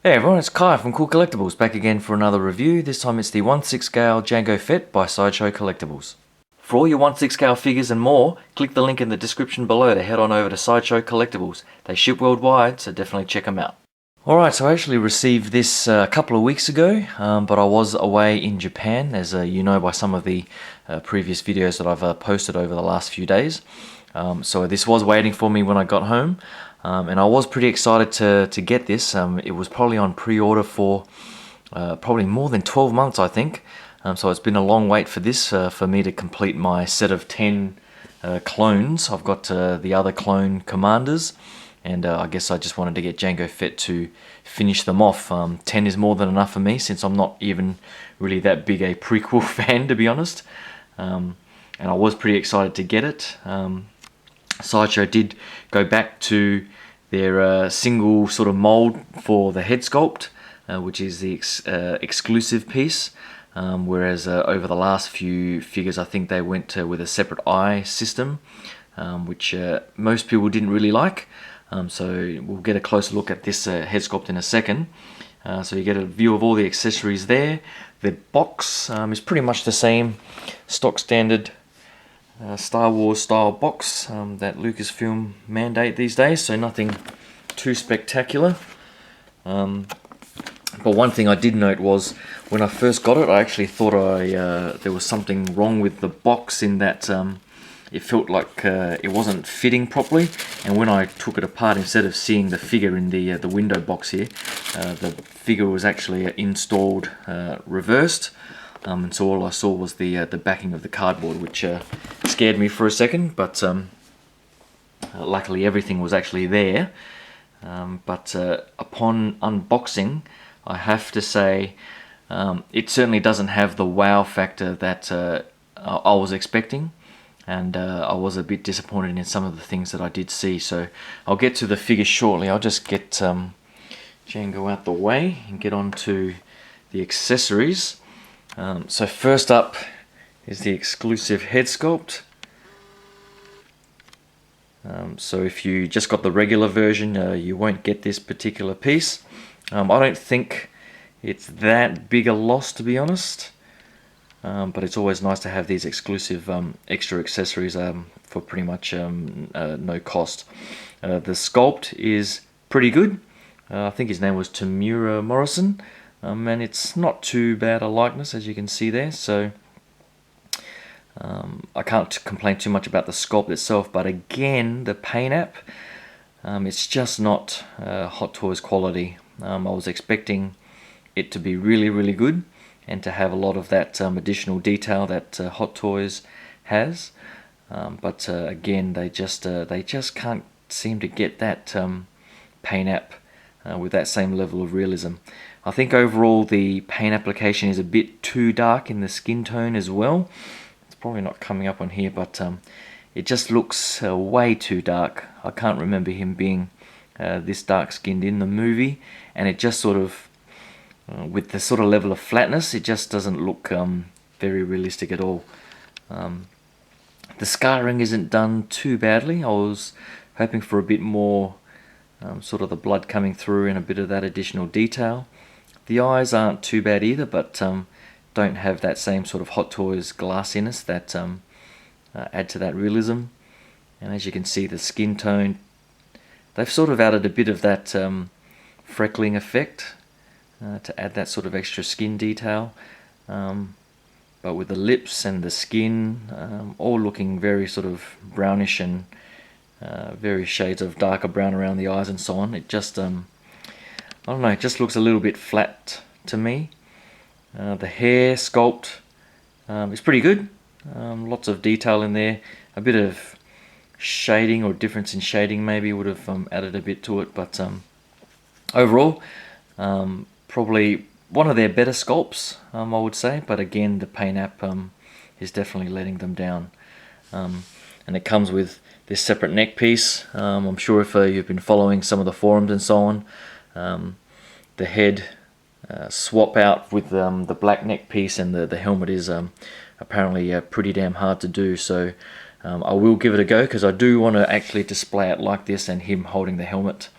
Hey everyone, it's Kai from Cool Collectibles, back again for another review. This time it's the 1/6 scale Jango Fett by Sideshow Collectibles. For all your 1/6 scale figures and more, click the link in the description below to head on over to Sideshow Collectibles. They ship worldwide, so definitely check them out. Alright, so I actually received this a couple of weeks ago, but I was away in Japan, as you know by some of the previous videos that I've posted over the last few days. So this was waiting for me when I got home, and I was pretty excited to get this. It was probably on pre-order for probably more than 12 months, I think. So it's been a long wait for this, for me to complete my set of 10 clones. I've got the other clone commanders, and I guess I just wanted to get Jango Fett to finish them off. 10 is more than enough for me, since I'm not even really that big a prequel fan, to be honest. And I was pretty excited to get it. Sideshow did go back to their single sort of mold for the head sculpt, which is the exclusive piece, whereas over the last few figures I think they went with a separate eye system, which most people didn't really like. So we'll get a closer look at this head sculpt in a second. So you get a view of all the accessories there. The box is pretty much the same stock standard Star Wars style box that Lucasfilm mandate these days, so nothing too spectacular. But one thing I did note was when I first got it, I actually thought there was something wrong with the box, in that it felt like it wasn't fitting properly, and when I took it apart, instead of seeing the figure in the window box here, the figure was actually installed reversed. And so all I saw was the backing of the cardboard, which scared me for a second, but luckily everything was actually there. But upon unboxing, I have to say it certainly doesn't have the wow factor that I was expecting, and I was a bit disappointed in some of the things that I did see. So I'll get to the figure shortly. I'll just get Jango out the way and get on to the accessories. So first up is the exclusive head sculpt. So if you just got the regular version, you won't get this particular piece. I don't think it's that big a loss, to be honest, but it's always nice to have these exclusive extra accessories for pretty much no cost. The sculpt is pretty good. I think his name was Temuera Morrison. And it's not too bad a likeness, as you can see there, so I can't complain too much about the sculpt itself. But again, the paint app, it's just not Hot Toys quality. I was expecting it to be really good and to have a lot of that additional detail that Hot Toys has, but again, they just can't seem to get that paint app with that same level of realism. I think overall the paint application is a bit too dark in the skin tone as well. It's probably not coming up on here, but it just looks way too dark. I can't remember him being this dark skinned in the movie, and it just sort of, with the sort of level of flatness, it just doesn't look very realistic at all. The scarring isn't done too badly. I was hoping for a bit more sort of the blood coming through and a bit of that additional detail. The eyes aren't too bad either, but don't have that same sort of Hot Toys glassiness that add to that realism. And as you can see, the skin tone, they've sort of added a bit of that freckling effect to add that sort of extra skin detail. But with the lips and the skin all looking very sort of brownish and various shades of darker brown around the eyes and so on, it just I don't know, it just looks a little bit flat to me. The hair sculpt is pretty good. Lots of detail in there. A bit of shading or difference in shading maybe would have added a bit to it, but overall, probably one of their better sculpts, I would say. But again, the paint app is definitely letting them down. And it comes with this separate neck piece. I'm sure if you've been following some of the forums and so on, the head swap out with the black neck piece and the helmet is apparently pretty damn hard to do. So I will give it a go, because I do want to actually display it like this and him holding the helmet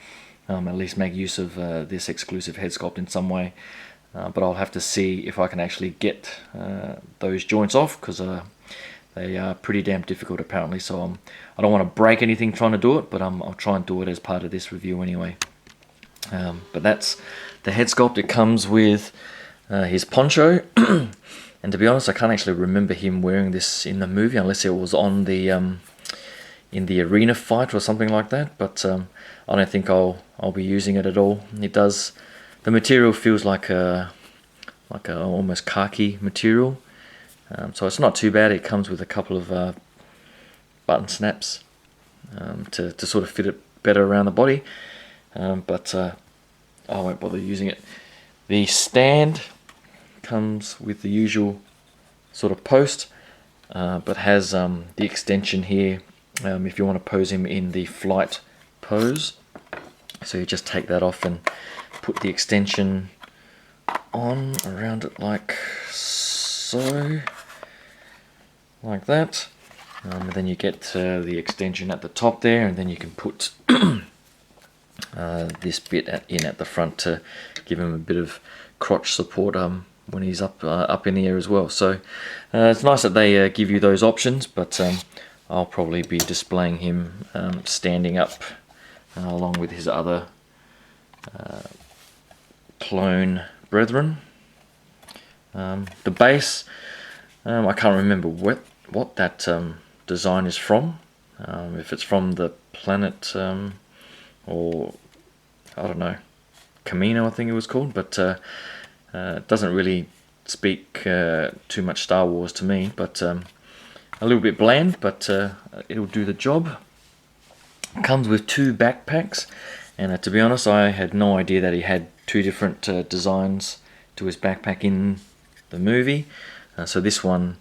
at least make use of this exclusive head sculpt in some way. But I'll have to see if I can actually get those joints off, because they are pretty damn difficult apparently. So I don't want to break anything trying to do it, but I'll try and do it as part of this review anyway. But that's the head sculpt. It comes with his poncho, and to be honest, I can't actually remember him wearing this in the movie, unless it was on the in the arena fight or something like that. But I don't think I'll be using it at all. It does. The material feels like a almost khaki material, so it's not too bad. It comes with a couple of button snaps to sort of fit it better around the body, but I won't bother using it. The stand comes with the usual sort of post, but has the extension here if you want to pose him in the flight pose. So you just take that off and put the extension on around it like so, like that. And then you get the extension at the top there, and then you can put this bit in at the front to give him a bit of crotch support when he's up in the air as well. So it's nice that they give you those options, but I'll probably be displaying him standing up along with his other clone brethren. The base, I can't remember what that design is from, if it's from the planet or I don't know, Camino I think it was called, but it doesn't really speak too much Star Wars to me, but a little bit bland, but it'll do the job. Comes with 2 backpacks, and to be honest, I had no idea that he had 2 different designs to his backpack in the movie. So this one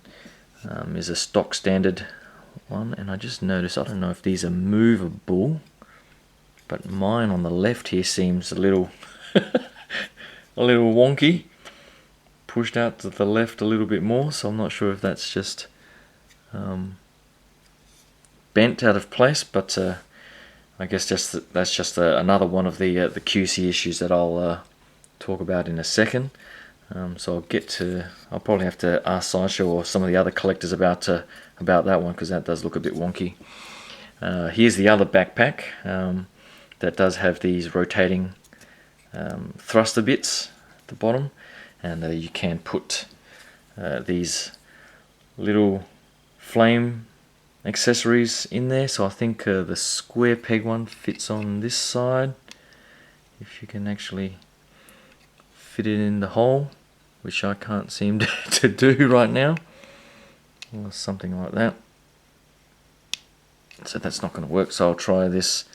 is a stock standard one, and I just noticed, I don't know if these are movable, but mine on the left here seems a little a little wonky, pushed out to the left a little bit more, so I'm not sure if that's just bent out of place, but I guess that's just another one of the QC issues that I'll talk about in a second. So I'll probably have to ask Sideshow or some of the other collectors about that one, because that does look a bit wonky. Here's the other backpack that does have these rotating thruster bits at the bottom, and you can put these little flame accessories in there. So I think the square peg one fits on this side, if you can actually fit it in the hole, which I can't seem to do right now, or something like that. So that's not going to work, so I'll try this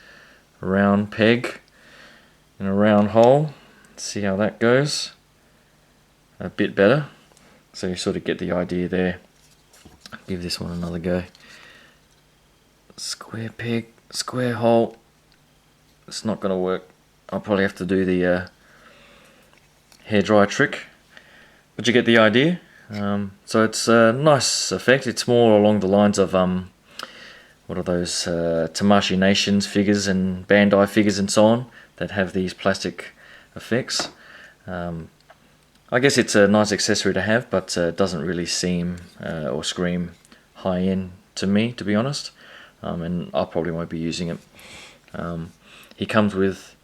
round peg in a round hole, see how that goes. A bit better, so you sort of get the idea there. Give this one another go. Square peg, square hole. It's not going to work. I'll probably have to do the hairdryer trick, but you get the idea. So it's a nice effect. It's more along the lines of what are those Tamashii Nations figures and Bandai figures and so on that have these plastic effects. I guess it's a nice accessory to have, but it doesn't really seem or scream high-end to me, to be honest. And I probably won't be using it. He comes with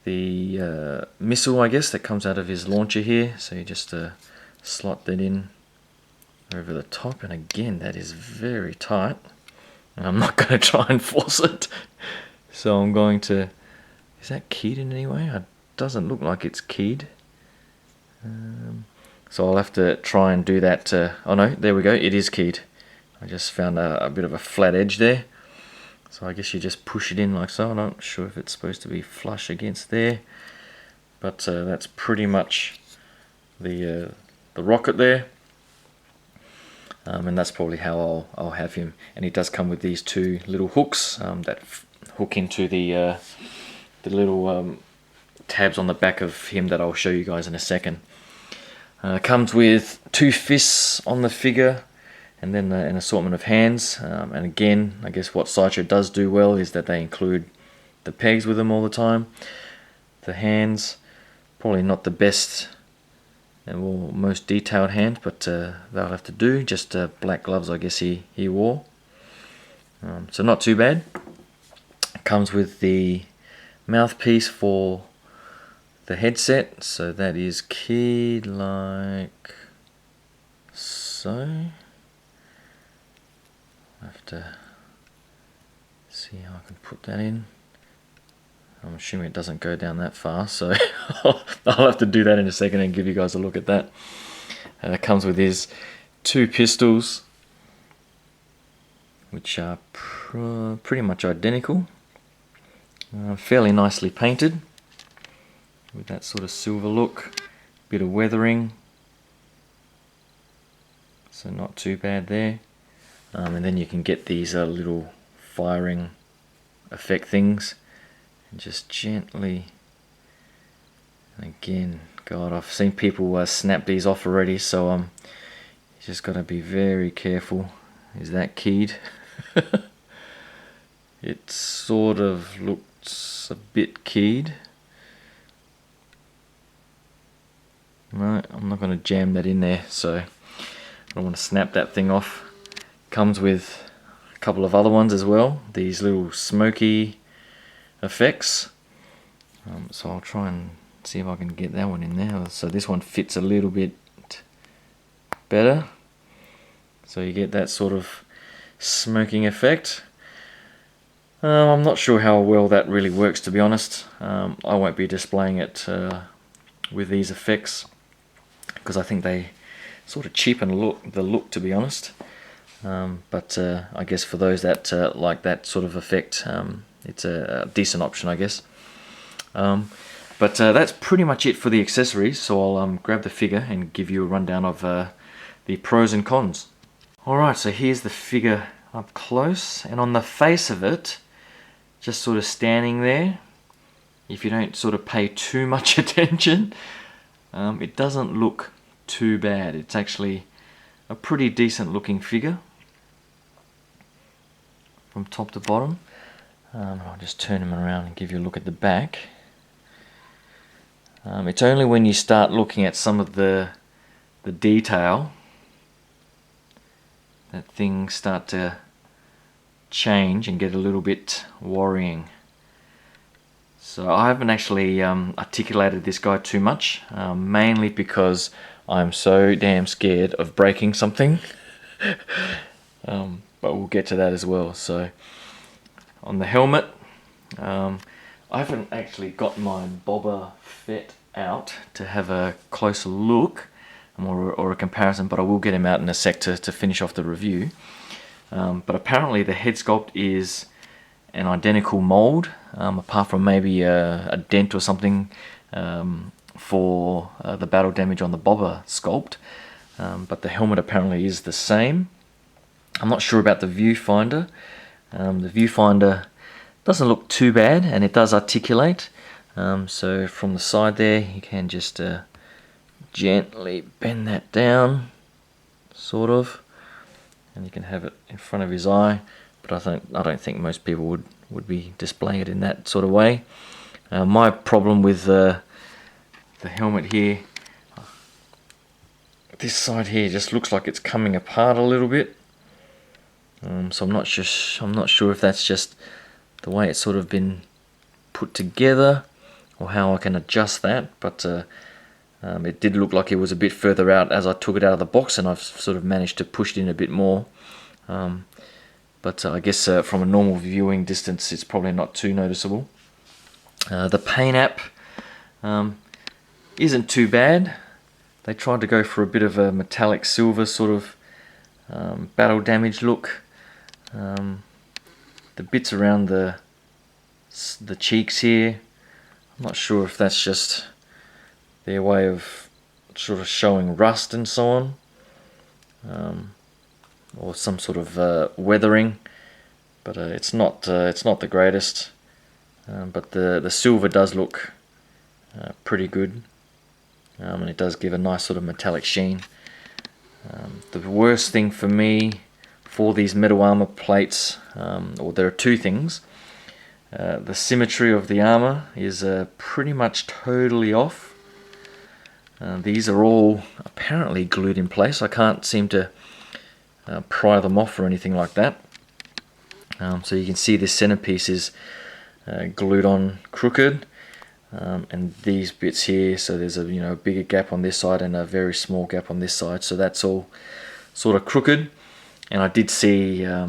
the missile, I guess, that comes out of his launcher here, so you just slot that in over the top, and again that is very tight, and I'm not going to try and force it. So I'm going to, is that keyed in any way? It doesn't look like it's keyed. So I'll have to try and do that. Oh no, there we go, it is keyed. I just found a bit of a flat edge there. So I guess you just push it in like so. I'm not sure if it's supposed to be flush against there, but that's pretty much the rocket there. And that's probably how I'll have him. And he does come with these 2 little hooks that hook into the little tabs on the back of him that I'll show you guys in a second. Comes with 2 fists on the figure, and then an assortment of hands. And again, I guess what Sideshow does do well is that they include the pegs with them all the time. The hands, probably not the best and most detailed hand, but they'll have to do. Just black gloves, I guess he wore. So not too bad. Comes with the mouthpiece for the headset, so that is keyed like so. I have to see how I can put that in. I'm assuming it doesn't go down that far, so I'll have to do that in a second and give you guys a look at that. It comes with his 2 pistols, which are pretty much identical. Fairly nicely painted, with that sort of silver look, bit of weathering, so not too bad there. And then you can get these little firing effect things, and just gently, again, God, I've seen people snap these off already, so you just got to be very careful. Is that keyed? It sort of looks a bit keyed. No, I'm not going to jam that in there, so I don't want to snap that thing off. Comes with a couple of other ones as well, these little smoky effects. So I'll try and see if I can get that one in there. So this one fits a little bit better. So you get that sort of smoking effect. I'm not sure how well that really works, to be honest. I won't be displaying it with these effects, because I think they sort of cheapen the look, to be honest. But I guess for those that like that sort of effect, it's a decent option, I guess. But that's pretty much it for the accessories, so I'll grab the figure and give you a rundown of the pros and cons. Alright, so here's the figure up close, and on the face of it, just sort of standing there, if you don't sort of pay too much attention, it doesn't look too bad. It's actually a pretty decent looking figure from top to bottom. I'll just turn him around and give you a look at the back. It's only when you start looking at some of the detail that things start to change and get a little bit worrying. So I haven't actually articulated this guy too much, mainly because I'm so damn scared of breaking something. But we'll get to that as well. So on the helmet, I haven't actually got my Boba Fett out to have a closer look or a comparison, but I will get him out in a sec to finish off the review. But apparently the head sculpt is an identical mold, apart from maybe a dent or something for the battle damage on the Boba sculpt. But the helmet apparently is the same. I'm not sure about the viewfinder. The viewfinder doesn't look too bad, and it does articulate. So from the side there, you can just gently bend that down, sort of, and you can have it in front of his eye. But I don't think most people would be displaying it in that sort of way. My problem with the helmet here, this side here just looks like it's coming apart a little bit. So I'm not sure if that's just the way it's sort of been put together, or how I can adjust that. But it did look like it was a bit further out as I took it out of the box, and I've sort of managed to push it in a bit more. But I guess from a normal viewing distance, it's probably not too noticeable. The paint app isn't too bad. They tried to go for a bit of a metallic silver sort of battle damage look. The bits around the cheeks here, I'm not sure if that's just their way of sort of showing rust and so on, or some sort of weathering, but it's not the greatest. But the silver does look pretty good, and it does give a nice sort of metallic sheen. The worst thing for me for these metal armor plates, or there are two things. The symmetry of the armor is pretty much totally off. These are all apparently glued in place. I can't seem to pry them off or anything like that. So you can see this centerpiece is glued on crooked, and these bits here, so there's a bigger gap on this side and a very small gap on this side, so that's all sort of crooked. And I did see, I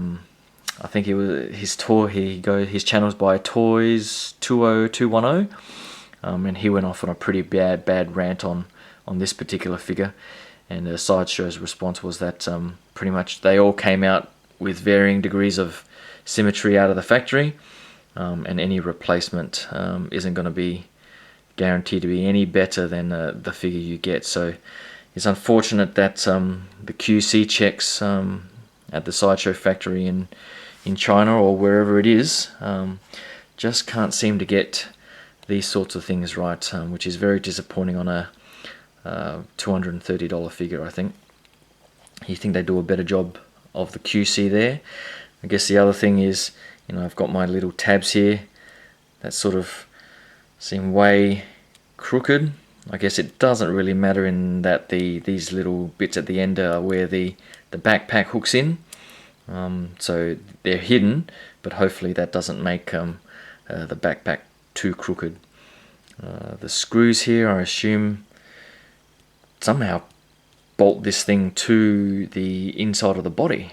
think it was his his channel's by Toys20210, and he went off on a pretty bad rant on this particular figure, and the Sideshow's response was that pretty much they all came out with varying degrees of symmetry out of the factory, and any replacement isn't going to be guaranteed to be any better than the figure you get. So it's unfortunate that the QC checks at the Sideshow factory in China or wherever it is just can't seem to get these sorts of things right, which is very disappointing on a $230 figure. I think you think they do a better job of the QC there. I guess the other thing is, I've got my little tabs here that sort of seem way crooked. I guess it doesn't really matter in that these little bits at the end are where the backpack hooks in, so they're hidden, but hopefully that doesn't make the backpack too crooked. The screws here, I assume, somehow bolt this thing to the inside of the body,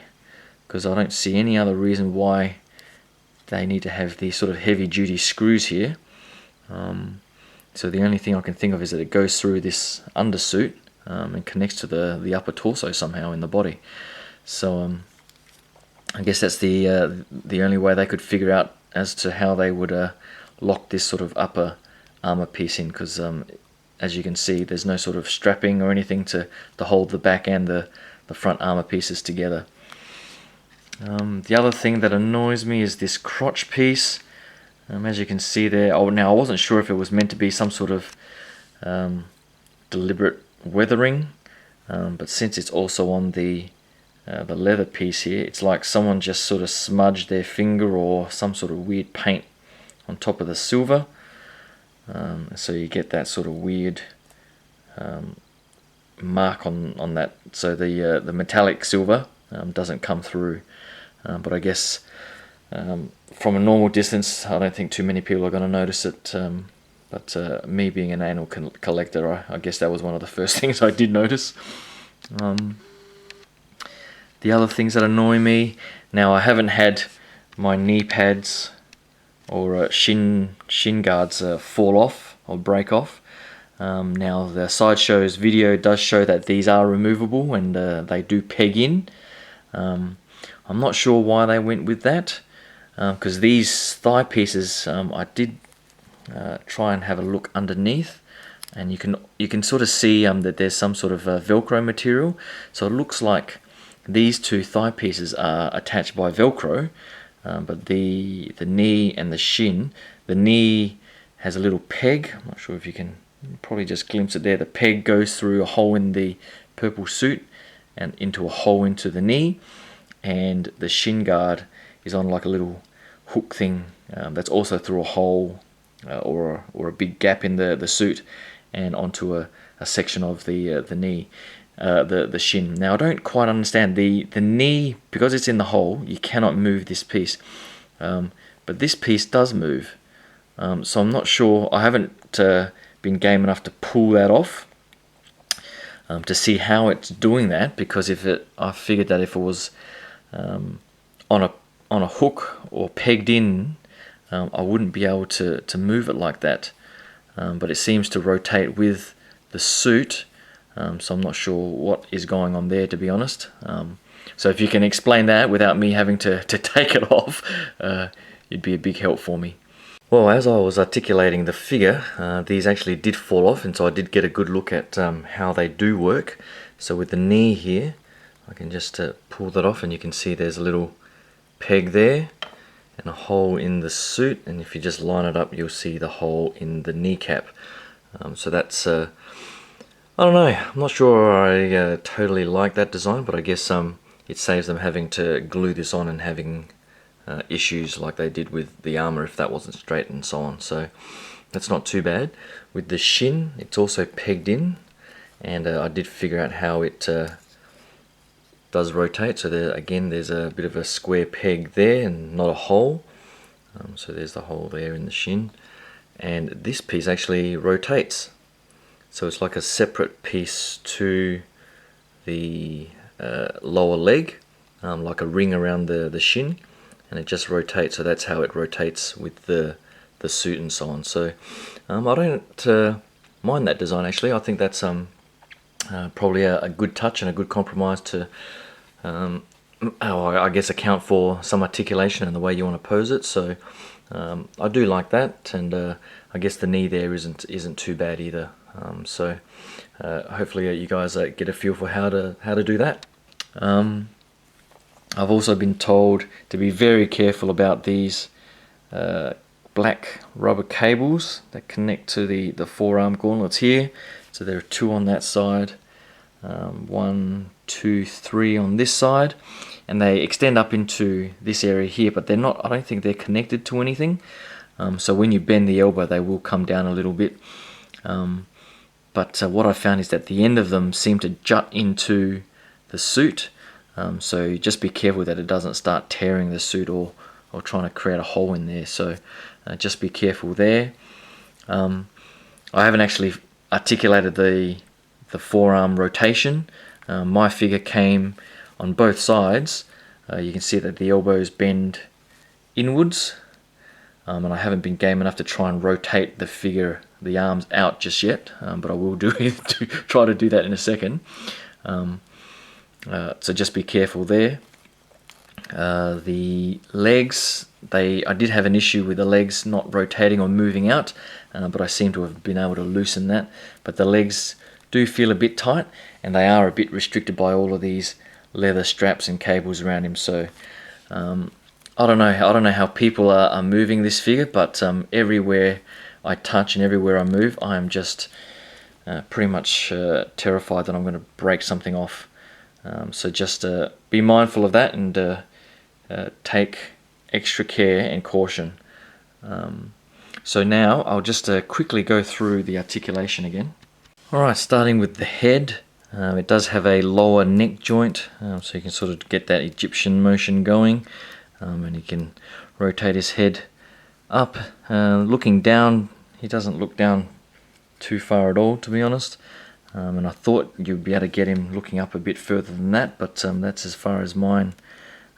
because I don't see any other reason why they need to have these sort of heavy duty screws here. So the only thing I can think of is that it goes through this undersuit and connects to the upper torso somehow in the body. So I guess that's the only way they could figure out as to how they would lock this sort of upper armor piece in, because as you can see, there's no sort of strapping or anything to hold the back and the front armor pieces together. The other thing that annoys me is this crotch piece. As you can see there, now I wasn't sure if it was meant to be some sort of deliberate weathering, but since it's also on the leather piece here, it's like someone just sort of smudged their finger or some sort of weird paint on top of the silver. So you get that sort of weird mark on that. So the metallic silver doesn't come through, but I guess from a normal distance I don't think too many people are going to notice it, but me being an anal collector, I guess that was one of the first things I did notice. The other things that annoy me, now I haven't had my knee pads or shin guards fall off or break off. Now the Sideshow's video does show that these are removable and they do peg in. I'm not sure why they went with that, because these thigh pieces, I did try and have a look underneath, and you can sort of see that there's some sort of Velcro material. So it looks like these two thigh pieces are attached by Velcro, but the knee and the shin, the knee has a little peg. I'm not sure if you can probably just glimpse it there. The peg goes through a hole in the purple suit and into a hole into the knee, and the shin guard is on like a little hook thing that's also through a hole or a big gap in the suit and onto a section of the knee, the shin. Now I don't quite understand the knee, because it's in the hole you cannot move this piece, but this piece does move, so I'm not sure. I haven't been game enough to pull that off to see how it's doing that, because I figured that if it was on a hook or pegged in, I wouldn't be able to move it like that, but it seems to rotate with the suit, so I'm not sure what is going on there, to be honest. So if you can explain that without me having to take it off, it'd be a big help for me. Well, as I was articulating the figure, these actually did fall off, and so I did get a good look at how they do work. So with the knee here, I can just pull that off, and you can see there's a little peg there and a hole in the suit, and if you just line it up you'll see the hole in the kneecap. So that's I don't know, I'm not sure I totally like that design, but I guess it saves them having to glue this on and having issues like they did with the armor if that wasn't straight and so on. So that's not too bad. With the shin, it's also pegged in, and I did figure out how it does rotate. So there again, there's a bit of a square peg there and not a hole. So there's the hole there in the shin, and this piece actually rotates. So it's like a separate piece to the lower leg, like a ring around the shin, and it just rotates. So that's how it rotates with the suit and so on. So I don't mind that design actually. I think that's probably a good touch and a good compromise to I guess account for some articulation and the way you want to pose it. So I do like that, and I guess the knee there isn't too bad either. So hopefully you guys get a feel for how to do that. I've also been told to be very careful about these black rubber cables that connect to the forearm gauntlets here. So there are 2 on that side, 1, 2, 3 on this side, and they extend up into this area here, but they're not, I don't think they're connected to anything. So when you bend the elbow, they will come down a little bit. But what I found is that the end of them seem to jut into the suit. So just be careful that it doesn't start tearing the suit or trying to create a hole in there. So just be careful there. I haven't actually articulated the forearm rotation. My figure came on both sides. You can see that the elbows bend inwards, and I haven't been game enough to try and rotate the arms out just yet, but I will try to do that in a second. So just be careful there. The legs, I did have an issue with the legs not rotating or moving out, but I seem to have been able to loosen that. But the legs do feel a bit tight, and they are a bit restricted by all of these leather straps and cables around him. So I don't know how people are moving this figure, but everywhere I touch and everywhere I move, I am just pretty much terrified that I'm going to break something off. So just be mindful of that, and take extra care and caution. So now I'll just quickly go through the articulation again. Alright, starting with the head. It does have a lower neck joint, so you can sort of get that Egyptian motion going, and you can rotate his head up. Looking down, he doesn't look down too far at all, to be honest. And I thought you'd be able to get him looking up a bit further than that, but that's as far as mine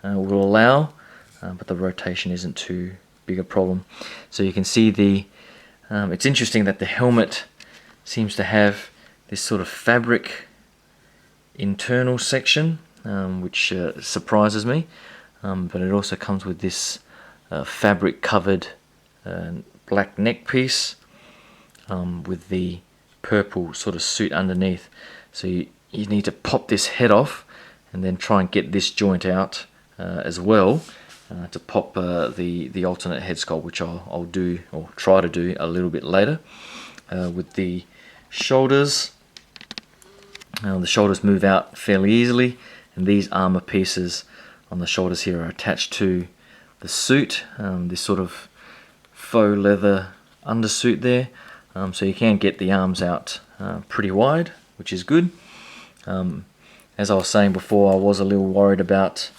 will allow. But the rotation isn't too big a problem. So you can see it's interesting that the helmet seems to have this sort of fabric internal section, which surprises me. But it also comes with this fabric covered black neck piece with the purple sort of suit underneath. So you need to pop this head off and then try and get this joint out as well to pop the alternate head sculpt, which I'll do, or try to do, a little bit later. With the shoulders move out fairly easily, and these armor pieces on the shoulders here are attached to the suit, this sort of faux leather undersuit there. So you can get the arms out pretty wide, which is good. As I was saying before, I was a little worried about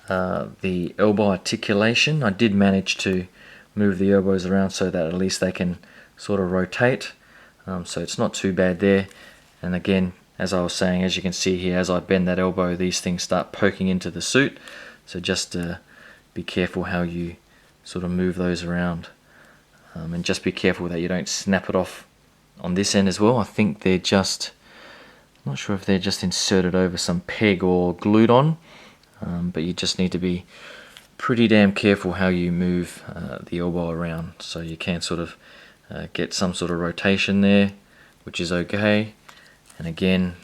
the elbow articulation. I did manage to move the elbows around so that at least they can sort of rotate. So it's not too bad there. And again, as I was saying, as you can see here, as I bend that elbow, these things start poking into the suit. So just be careful how you sort of move those around. And just be careful that you don't snap it off on this end as well. I think they're I'm not sure if they're just inserted over some peg or glued on, but you just need to be pretty damn careful how you move the elbow around, so you can sort of get some sort of rotation there, which is okay. And again,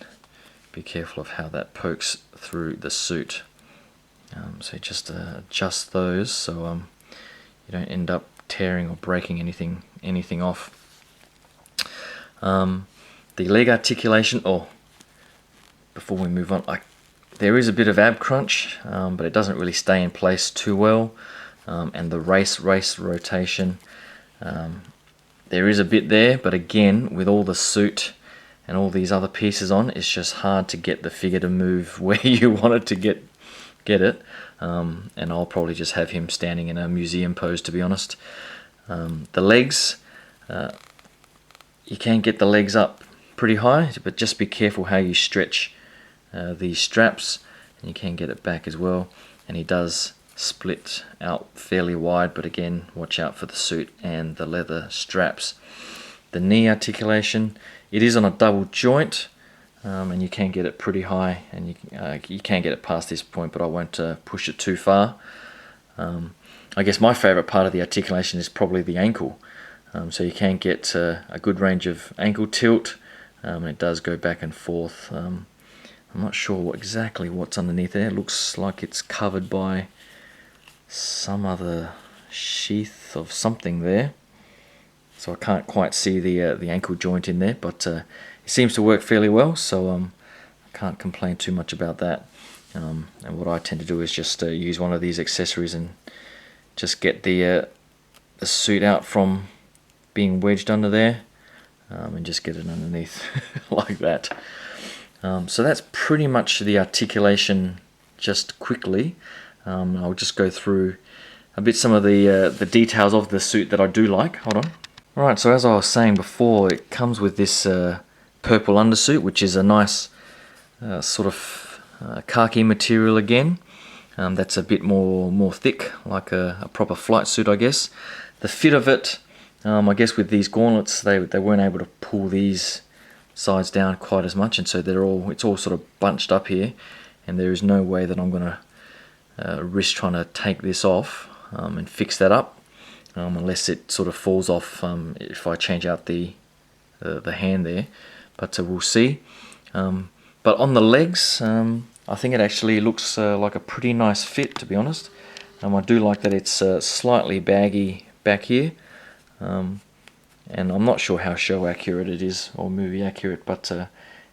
be careful of how that pokes through the suit. So just adjust those so you don't end up tearing or breaking anything off. The leg articulation, before we move on, there is a bit of ab crunch, but it doesn't really stay in place too well. and the race rotation. There is a bit there, but again, with all the suit and all these other pieces on, it's just hard to get the figure to move where you want it to get it. And I'll probably just have him standing in a museum pose, to be honest. The legs, you can get the legs up pretty high, but just be careful how you stretch these straps, and you can get it back as well. And he does split out fairly wide, but again, watch out for the suit and the leather straps. The knee articulation, it is on a double joint, and you can get it pretty high, and you can get it past this point, but I won't push it too far. I guess my favourite part of the articulation is probably the ankle. So you can get a good range of ankle tilt, and it does go back and forth. I'm not sure exactly what's underneath there. It looks like it's covered by some other sheath of something there, so I can't quite see the ankle joint in there, but it seems to work fairly well, so I can't complain too much about that. And what I tend to do is just use one of these accessories and just get the suit out from being wedged under there, and just get it underneath like that. So that's pretty much the articulation just quickly. I'll just go through a bit some of the details of the suit that I do like. Hold on. Alright, so as I was saying before, it comes with this purple undersuit, which is a nice sort of khaki material again. That's a bit more thick, like a proper flight suit, I guess. The fit of it, I guess with these gauntlets, they weren't able to pull these sides down quite as much, and so it's all sort of bunched up here, and there is no way that I'm going to risk trying to take this off and fix that up, unless it sort of falls off if I change out the hand there, but we'll see. But on the legs, I think it actually looks like a pretty nice fit, to be honest. I do like that it's slightly baggy back here, and I'm not sure how show accurate it is or movie accurate, but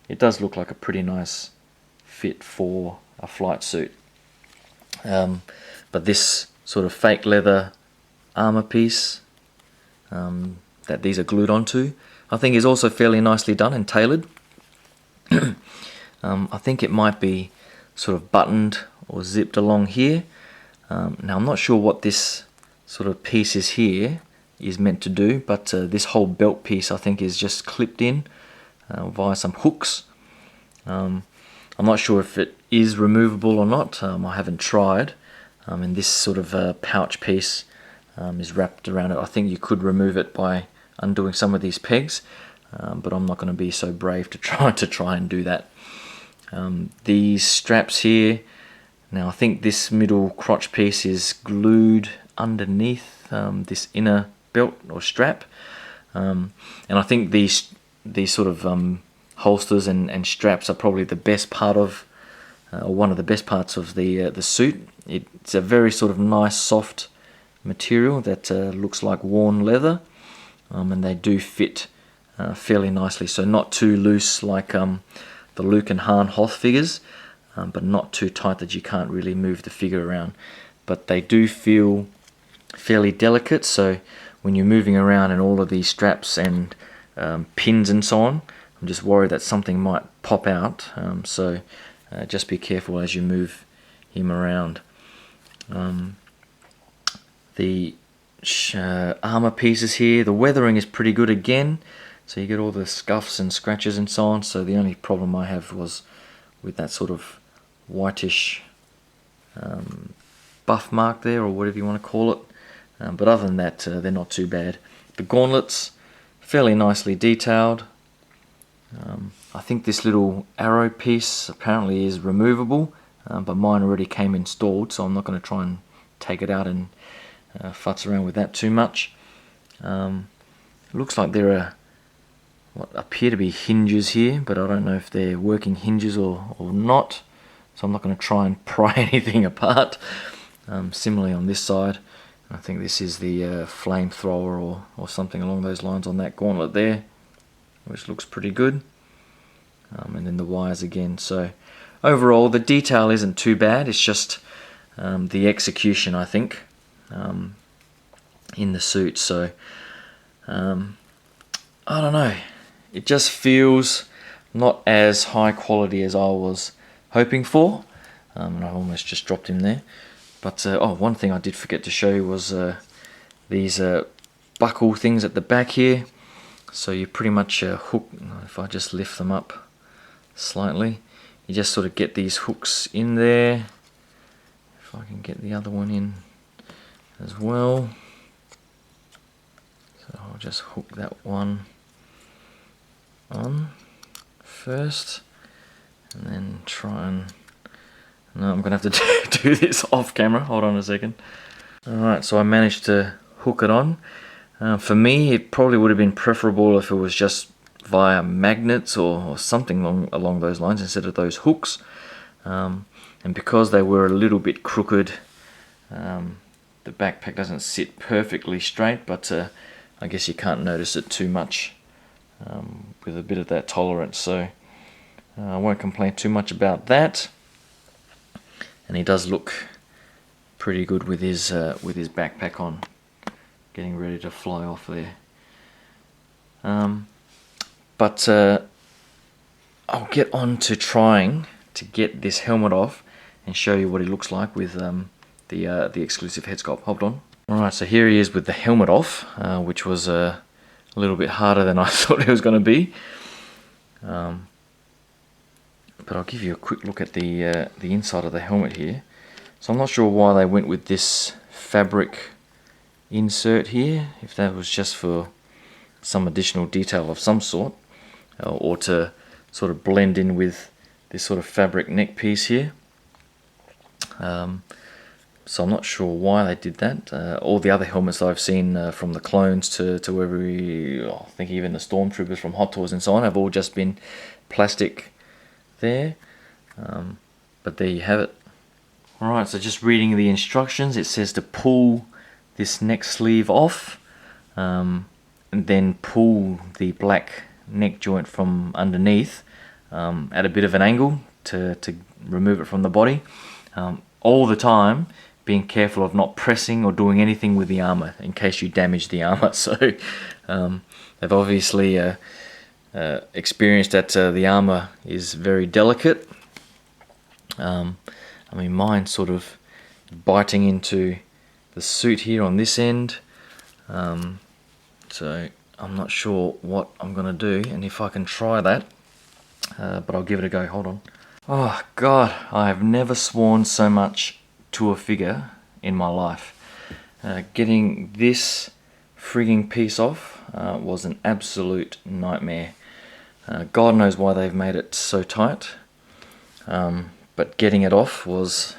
it does look like a pretty nice fit for a flight suit. But this sort of fake leather armor piece that these are glued onto, I think is also fairly nicely done and tailored. I think it might be sort of buttoned or zipped along here. Now I'm not sure what this sort of piece is here is meant to do, but this whole belt piece I think is just clipped in via some hooks. I'm not sure if it is removable or not. I haven't tried. And this sort of pouch piece is wrapped around it. I think you could remove it by undoing some of these pegs, but I'm not going to be so brave to try and do that. These straps here, now I think this middle crotch piece is glued underneath this inner belt or strap, and I think these sort of holsters and straps are probably the best part of, or one of the best parts of the suit. It's a very sort of nice soft material that looks like worn leather, and they do fit fairly nicely, so not too loose like the Luke and Han Hoth figures, but not too tight that you can't really move the figure around. But they do feel fairly delicate, so when you're moving around and all of these straps and pins and so on, I'm just worried that something might pop out, so just be careful as you move him around. The armor pieces here, the weathering is pretty good again, so you get all the scuffs and scratches and so on. So the only problem I have was with that sort of whitish buff mark there, or whatever you want to call it, but other than that they're not too bad. The gauntlets, fairly nicely detailed. I think this little arrow piece apparently is removable, but mine already came installed, so I'm not going to try and take it out and futz around with that too much. It looks like there are what appear to be hinges here, but I don't know if they're working hinges or not, so I'm not going to try and pry anything apart. Similarly on this side, I think this is the flamethrower or something along those lines on that gauntlet there, which looks pretty good. And then the wires again. So overall the detail isn't too bad, it's just the execution, I think, in the suit. So I don't know, it just feels not as high quality as I was hoping for, and I almost just dropped him there. But oh, one thing I did forget to show you was these buckle things at the back here. So you pretty much hook, if I just lift them up slightly, you just sort of get these hooks in there. If I can get the other one in as well. So I'll just hook that one on first, and then try and... No, I'm going to have to do this off camera. Hold on a second. Alright, so I managed to hook it on. For me, it probably would have been preferable if it was just via magnets or something along those lines instead of those hooks. And because they were a little bit crooked, the backpack doesn't sit perfectly straight, but I guess you can't notice it too much with a bit of that tolerance. So I won't complain too much about that. And he does look pretty good with his backpack on, getting ready to fly off there. But I'll get on to trying to get this helmet off and show you what he looks like with the exclusive head sculpt. Hold on. Alright, so here he is with the helmet off, which was a little bit harder than I thought it was going to be. But I'll give you a quick look at the inside of the helmet here. So I'm not sure why they went with this fabric insert here, if that was just for some additional detail of some sort, or to sort of blend in with this sort of fabric neck piece here. So I'm not sure why they did that. All the other helmets that I've seen, from the clones to I think even the Stormtroopers from Hot Toys and so on, have all just been plastic there. But there you have it. Alright, so just reading the instructions, it says to pull this neck sleeve off, and then pull the black neck joint from underneath at a bit of an angle to remove it from the body. All the time being careful of not pressing or doing anything with the armor in case you damage the armor. So they've obviously experienced that the armor is very delicate. I mean, mine's sort of biting into the suit here on this end, so I'm not sure what I'm gonna do and if I can try that, but I'll give it a go. Hold on. Oh god, I have never sworn so much to a figure in my life. Getting this frigging piece off was an absolute nightmare. God knows why they've made it so tight, but getting it off was,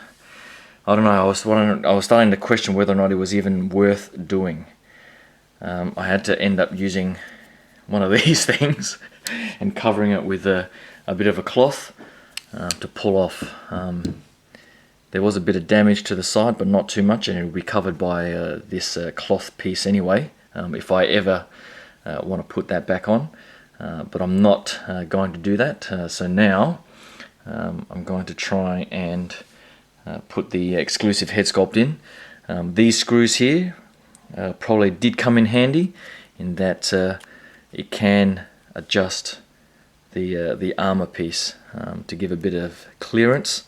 I don't know, I was starting to question whether or not it was even worth doing. I had to end up using one of these things and covering it with a bit of a cloth to pull off. There was a bit of damage to the side, but not too much, and it will be covered by this cloth piece anyway, if I ever want to put that back on. But I'm not going to do that, so now I'm going to try and put the exclusive head sculpt in. These screws here probably did come in handy in that it can adjust the armor piece to give a bit of clearance,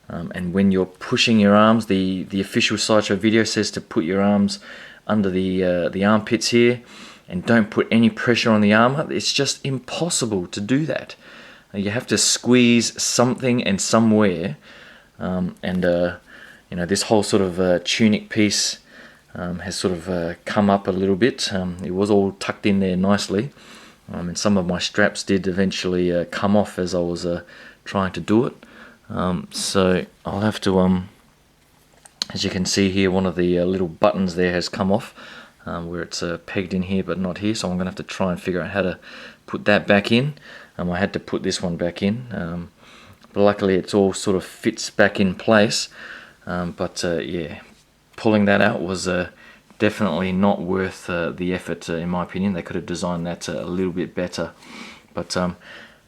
and when you're pushing your arms, the official Sideshow video says to put your arms under the armpits here and don't put any pressure on the armor. It's just impossible to do that. You have to squeeze something and somewhere, and you know, this whole sort of tunic piece has sort of come up a little bit. It was all tucked in there nicely, and some of my straps did eventually come off as I was trying to do it. So I'll have to, as you can see here, one of the little buttons there has come off, where it's pegged in here but not here, so I'm going to have to try and figure out how to put that back in. I had to put this one back in, but luckily it's all sort of fits back in place. But yeah, pulling that out was definitely not worth the effort, in my opinion. They could have designed that a little bit better, but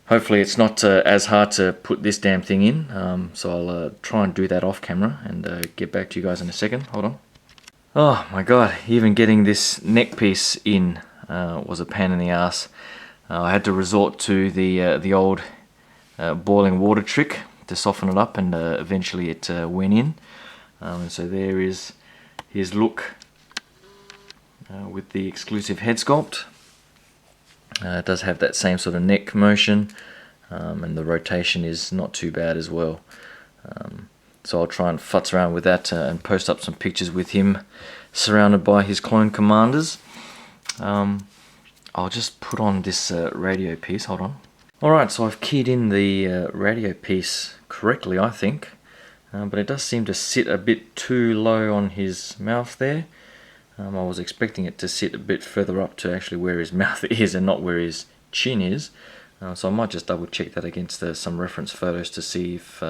hopefully it's not as hard to put this damn thing in. So I'll try and do that off camera and get back to you guys in a second. Hold on. Oh my god, even getting this neck piece in was a pain in the ass. I had to resort to the old boiling water trick to soften it up, and eventually it went in. And so there is his look with the exclusive head sculpt. It does have that same sort of neck motion, and the rotation is not too bad as well. So I'll try and futz around with that and post up some pictures with him surrounded by his clone commanders. I'll just put on this radio piece, hold on. Alright, so I've keyed in the radio piece correctly, I think, but it does seem to sit a bit too low on his mouth there. I was expecting it to sit a bit further up to actually where his mouth is and not where his chin is. So I might just double check that against some reference photos to see if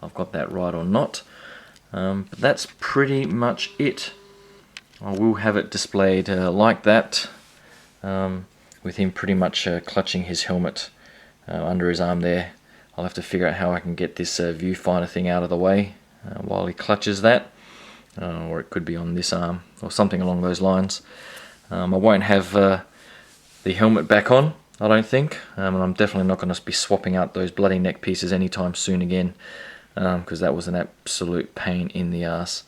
I've got that right or not. But that's pretty much it. I will have it displayed like that, with him pretty much clutching his helmet under his arm there. I'll have to figure out how I can get this viewfinder thing out of the way while he clutches that, or it could be on this arm or something along those lines. I won't have the helmet back on, I don't think, and I'm definitely not going to be swapping out those bloody neck pieces anytime soon again, because that was an absolute pain in the ass.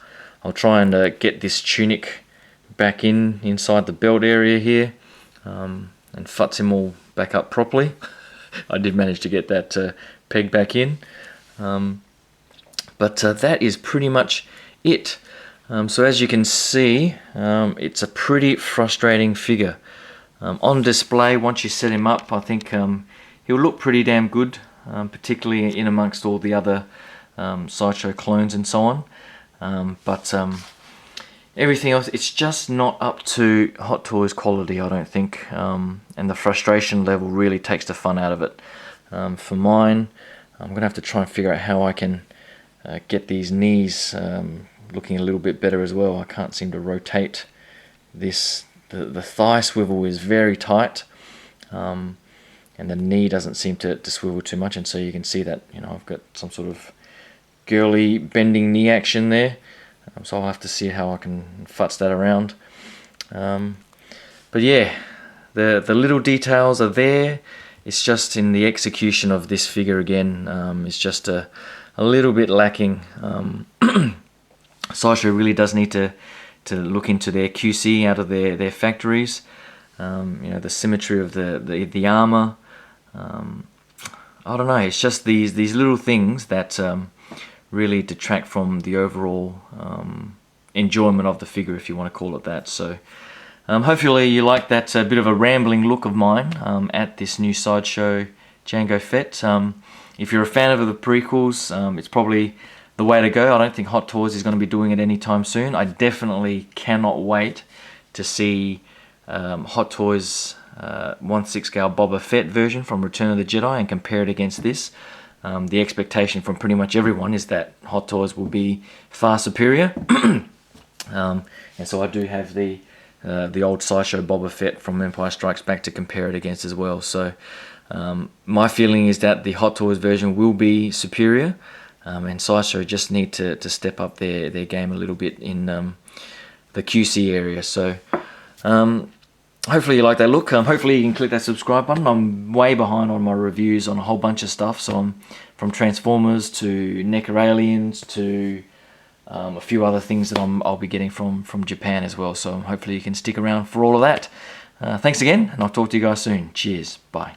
I'll try and get this tunic back inside the belt area here, and futz him all back up properly. I did manage to get that peg back in, but that is pretty much it. So as you can see, it's a pretty frustrating figure. On display, once you set him up, I think he'll look pretty damn good, particularly in amongst all the other Sideshow clones and so on. But everything else, it's just not up to Hot Toys quality, I don't think. And the frustration level really takes the fun out of it. For mine, I'm going to have to try and figure out how I can get these knees looking a little bit better as well. I can't seem to rotate this. The thigh swivel is very tight, and the knee doesn't seem to swivel too much, and so you can see that, you know, I've got some sort of girly bending knee action there. So I'll have to see how I can futz that around. But yeah, the little details are there. It's just in the execution of this figure again, it's just a little bit lacking. Sideshow really does need to look into their QC out of their factories. You know, the symmetry of the armor. I don't know. It's just these little things that really detract from the overall enjoyment of the figure, if you want to call it that. So hopefully you like that bit of a rambling look of mine at this new Sideshow Jango Fett. If you're a fan of the prequels, it's probably the way to go. I don't think Hot Toys is going to be doing it anytime soon. I definitely cannot wait to see Hot Toys 1/6 scale Boba Fett version from Return of the Jedi and compare it against this. The expectation from pretty much everyone is that Hot Toys will be far superior. And so I do have the old Sideshow Boba Fett from Empire Strikes Back to compare it against as well. So my feeling is that the Hot Toys version will be superior. And Sideshow just need to step up their game a little bit in the QC area. So hopefully you like that look. Hopefully you can click that subscribe button. I'm way behind on my reviews on a whole bunch of stuff. So I'm from Transformers to NECA Aliens to a few other things that I'll be getting from Japan as well. So hopefully you can stick around for all of that. Thanks again, and I'll talk to you guys soon. Cheers. Bye.